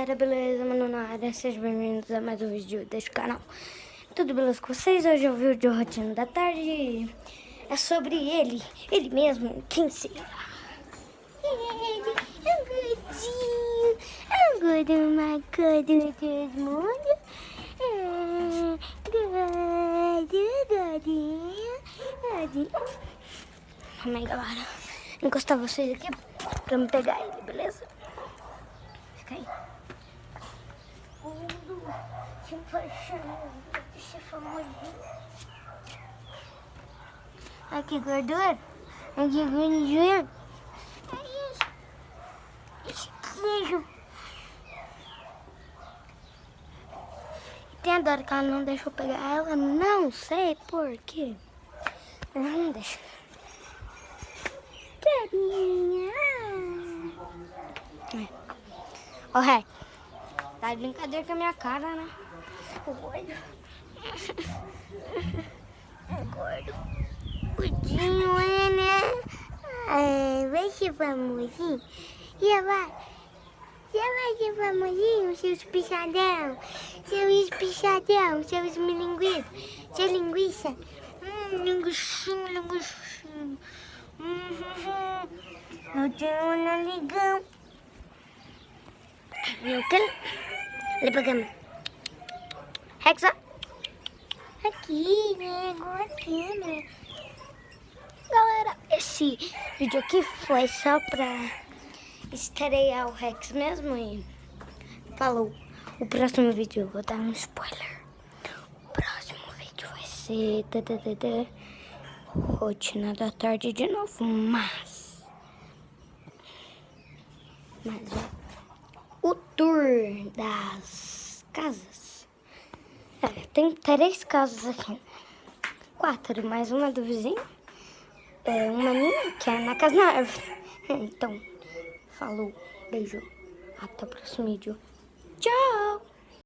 galera, beleza? Mano na área, sejam bem-vindos a mais um vídeo desse canal. Tudo beleza com vocês? Hoje é o vídeo de rotina da tarde. É sobre ele mesmo, quem será? Ele é um gordinho, é um gordo marcado de todo mundo. Gordinho. Calma aí, galera. Vou encostar vocês aqui pra me pegar ele, beleza? Fica aí. Se apaixonando de ser famosinho. Aqui, gordura. Aqui, gordura. É isso. Esse queijo. Tem a Dora que ela não deixou pegar ela. Não sei por quê. Ela não deixa. Carinha. Ó, Ré. Tá de brincadeira com a minha cara, né? O gordo. O gordo. Gordinho, é, né? Ah, vai ser famosinho. Já vai ser famosinho, seu espichadão. Seu espichadão, seu esmilinguido. Seu linguiça. Linguicinho. Eu tenho um naligão. Viu que? Olha pra câmera. Hexa. Aqui, né? Agora a câmera. Galera, esse vídeo aqui foi só pra estrear o Rex mesmo e falou. O próximo vídeo eu vou dar um spoiler. O próximo vídeo vai ser rotina da tarde de novo, mas o tour das casas. Tem 3 casas aqui, né? 4, mais uma do vizinho. Uma minha, que é na casa na árvore. Então, falou, beijo, até o próximo vídeo. Tchau!